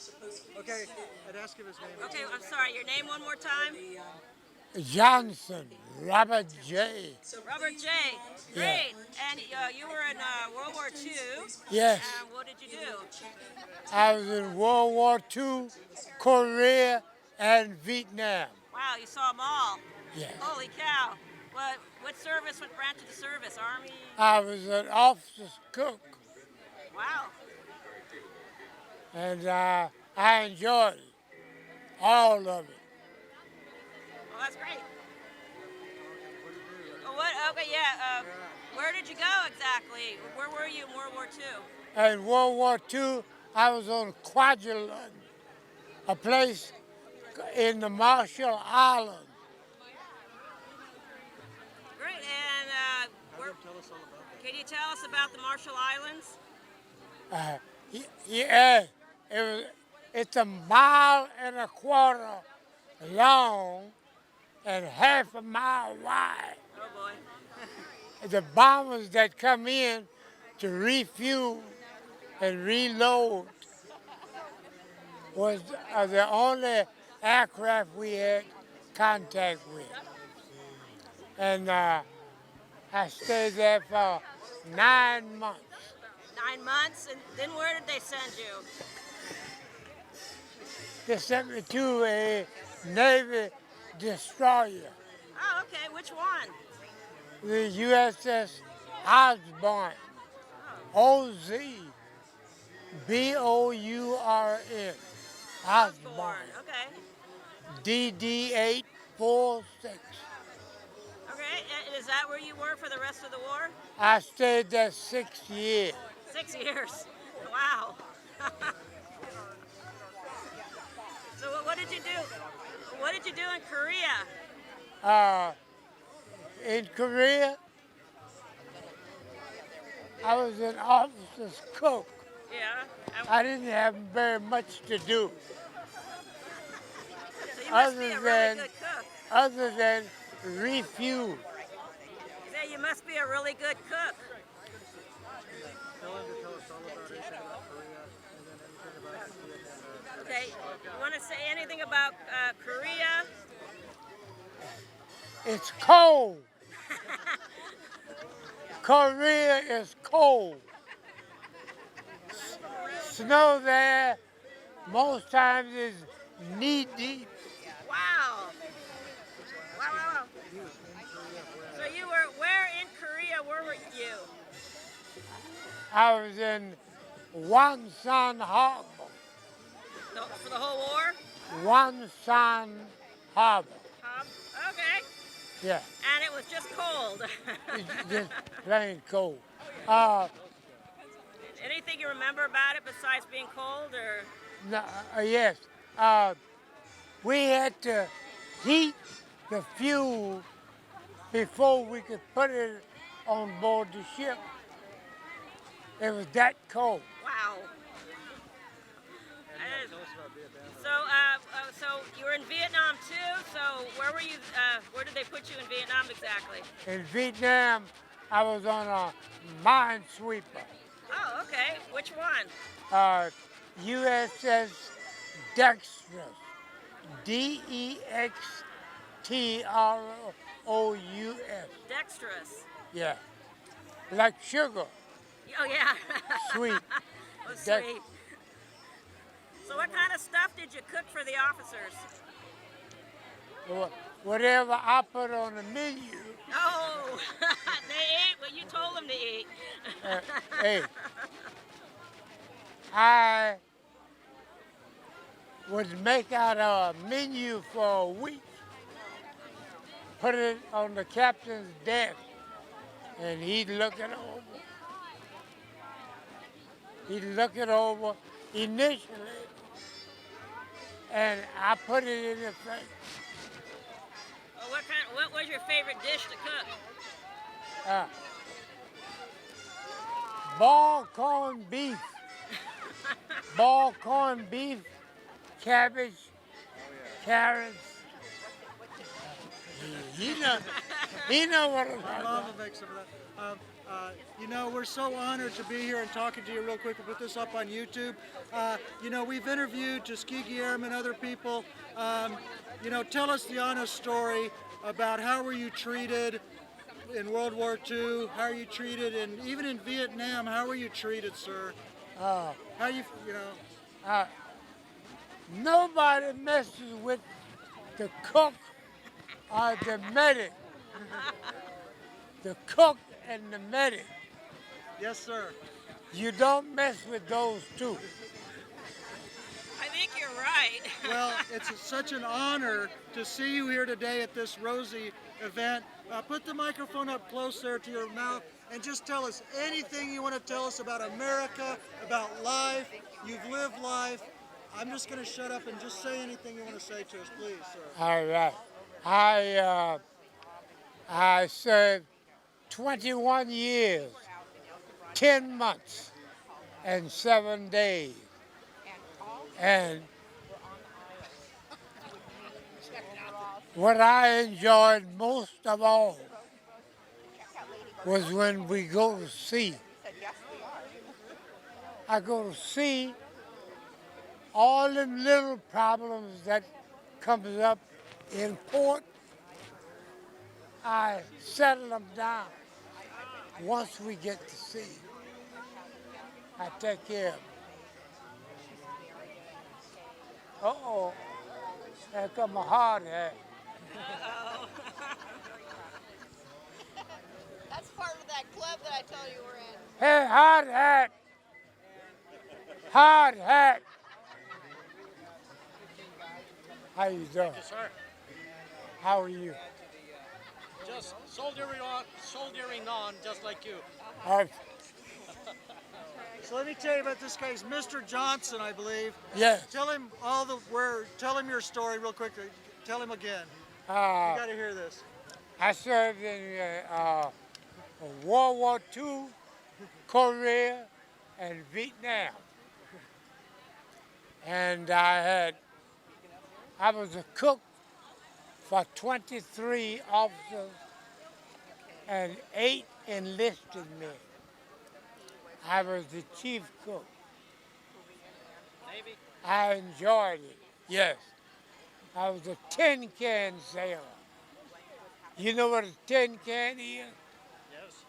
Okay, I'd ask him his name. Okay, I'm sorry. Your name one more time? Johnson, Robert J. Robert J. Yeah. Great. And you were in World War II. Yes, And what did you do? I was in World War II, Korea, and Vietnam. Wow, you saw them all. Yes. Holy cow. What service, what branch of the service? Army? I was an officer's cook, Wow. and I enjoyed it, all of it. Well, that's great. Okay, yeah. Where did you go exactly? Where were you in World War II? In World War II, I was on Kwajalein, a place in the Marshall Islands. Great. And can you tell us about the Marshall Islands? Yeah, it's 1.25 miles long and 1/2 mile wide. Oh, boy. The bombers that come in to refuel and reload was the only aircraft we had contact with. And I stayed there for 9 months. 9 months? And then where did they send you? They sent me to a Navy destroyer, Oh, okay. Which one? the USS Osborne, Oz-Bourn, Osborne, Okay. DD-846. Okay. And is that where you were for the rest of the war? I stayed there 6 years. 6 years. Wow. So what did you do? What did you do in Korea? In Korea, I was an officer's cook. Yeah. I didn't have very much to do So you must be a really than- good cook. other than refuel. Yeah, you must be a really good cook. Tell him to tell us all about anything about Korea and then anything about Vietnam. Okay. You want to say anything about Korea? It's cold. Korea is cold. Snow there most times is knee deep. Wow. Wow. So you were where in Korea were you? I was in Wonsan Harbor. For the whole war? Wonsan Harbor. Okay. Yeah, And it was just cold. it's just plain cold. Anything you remember about it besides being cold, or? No, yes, we had to heat the fuel before we could put it on board the ship. It was that cold. Wow. Tell us about Vietnam. So you were in Vietnam too. So where were you? Where did they put you in Vietnam exactly? In Vietnam, I was on a minesweeper, Oh, okay. Which one? USS Dextrous, Dextrous. Dexterous. Yeah, like sugar, Oh yeah. sweet. Oh, Dex- sweet. So what kind of stuff did you cook for the officers? Whatever I put on the menu. Oh, they ate what you told them to eat. Hey, I would make out a menu for a week, put it on the captain's desk, and he'd look it over. He'd look it over initially, and I put it in the thing. Well, what was your favorite dish to cook? Boiled corned beef. Boiled corned beef, cabbage, carrots. He know what I'm talking Mom about. will make some of that. You know, we're so honored to be here and talking to you real quick. We'll put this up on YouTube. You know, we've interviewed Tuskegee Airmen, other people. You know, tell us the honest story about how were you treated in World War II, how are you treated, and even in Vietnam, how were you treated, sir? How you know? Nobody messes with the cook or the medic. The cook and the medic. Yes, sir. You don't mess with those two. I think you're right. Well, it's such an honor to see you here today at this Rosie event. Put the microphone up close there to your mouth and just tell us anything you want to tell us about America, about life. You've lived life. I'm just going to shut up and just say anything you want to say to us, please, sir. All right. I served 21 years, 10 months, and 7 days. And what I enjoyed most of all was when we go to sea. I go to sea, all them little problems that comes up in port, I settle them down. Once we get to sea, I take care of them. Uh-oh, there come a hard hat. That's part of that club that I told you we're in. Hey, hard hat! Hard hat! How you doing? Yes, sir. How are you? Just soldiering on, just like you. So let me tell you about this guy. He's Mr. Johnson, I believe. Yes. Tell him tell him your story real quickly. Tell him again. You Uh, got to hear this. I served in World War II, Korea, and Vietnam. And I was a cook for 23 officers and 8 enlisted men. I was the chief cook. Navy? I enjoyed it, yes. I was a tin can sailor. You know what a tin can is? Yes.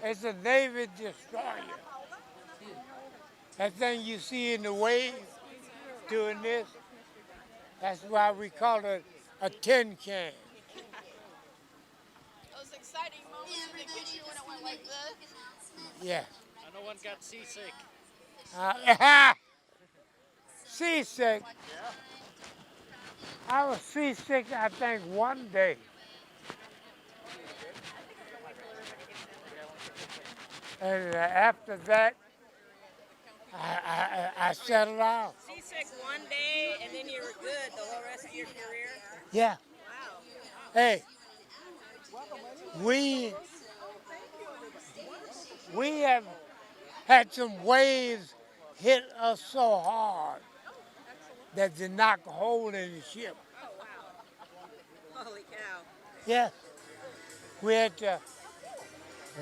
It's a Navy destroyer. That thing you see in the waves doing this, that's why we call it a tin can. Those exciting moments in the kitchen when it went like this. Yes. And no one got seasick. Seasick. I was seasick, I think, one day. And after that, I settled down. Seasick one day, and then you were good the whole rest of your career? Yeah. Wow. Hey, we have had some waves hit us so hard that they knocked a hole in the ship. Oh, wow. Holy cow. Yes. We had to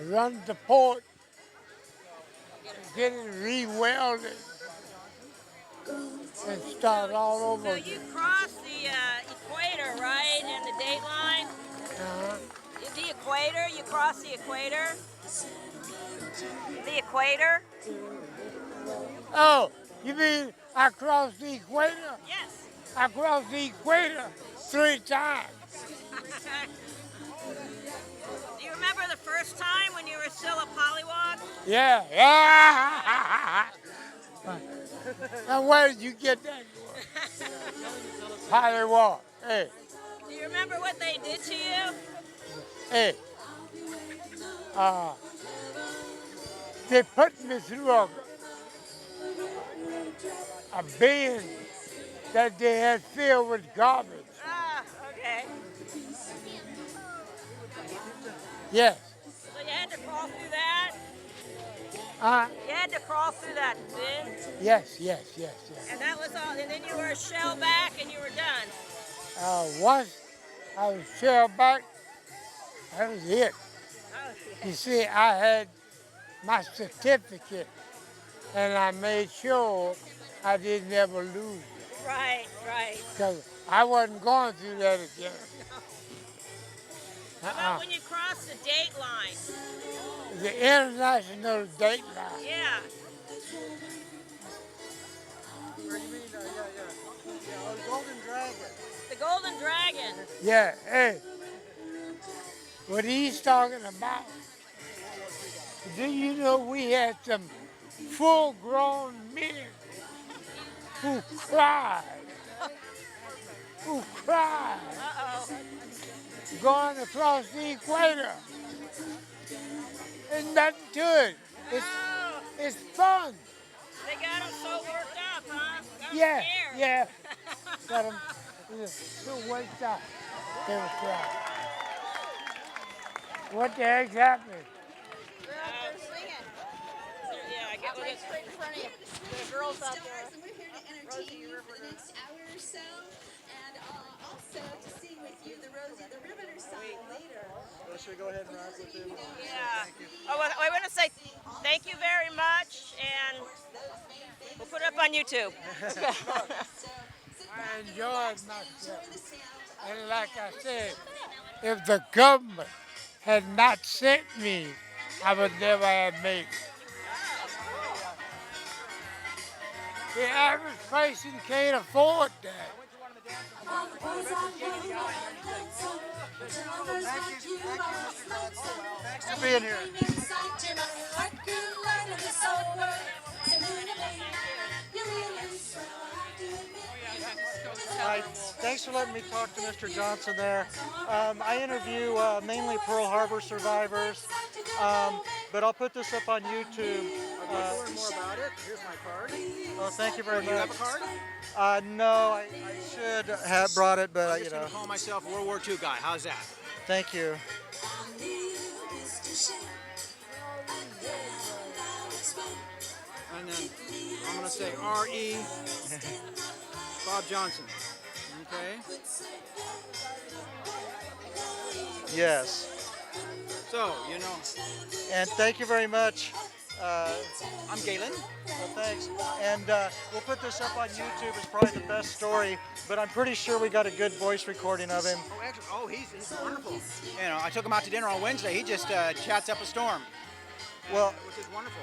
run to port, get it re-welded, and start all over So again. you crossed the equator, right, and the date line? Uh-huh. The equator? You crossed the equator? The equator? Oh, you mean I crossed the equator? Yes. I crossed the equator 3 times. Do you remember the first time when you were still a pollywog? Yeah, yeah. Now where did you get that from? Hollywood. Hey, Do you remember what they did to you? hey. They put me through a bin that they had filled with garbage. Ah, okay. Yes. So you had to crawl through that? Uh, You had to crawl through that bin? yes. And that was all, and then you were a shell back and you were done. Once I was shelled back, that was it. That You see, I had my certificate, and I made sure I didn't ever lose it, Right, right. because I wasn't going through that again. How about when you cross the date line? The international date line. Yeah. Or you mean, yeah, the Golden Dragon. The Golden Dragon. Yeah, hey, what he's talking about, do you know we had some full-grown men who cried, Uh-oh. going across the equator? There's nothing to it. It's fun. They got him so worked up, huh? Got 'em Yeah, scared. yeah. Got him so waked up. They were crying. What the heck's happening? They're singing. Yeah, I get what Right it's. straight in front of you. The girls out there. And we're here to entertain you for the next hour or so, and also to sing with you the Rosie the Riveter song later. Well, should we go ahead and rock with him? Yeah. Oh, well, I want to say thank you very much, and we'll put it up on YouTube. I enjoyed myself. And like I said, if the government had not sent me, I would never have made it. The average person can't afford that. Thanks for being here. Hi, thanks for letting me talk to Mr. Johnson there. I interview mainly Pearl Harbor survivors, but I'll put this up on YouTube. To learn more about it, here's my card. Well, thank you very much. You have a card? No, I should have brought it, but I'm you just know. going to call myself a World War II guy. How's that? Thank you. And then I'm going to say R.E. Bob Johnson. Okay? Yes. So, you know, And thank you very much. I'm Galen. Well, thanks. And we'll put this up on YouTube. It's probably the best story, but I'm pretty sure we got a good voice recording of him. Oh, actually, he's wonderful. You know, I took him out to dinner on Wednesday. He just chats up a storm. Well, Which is wonderful.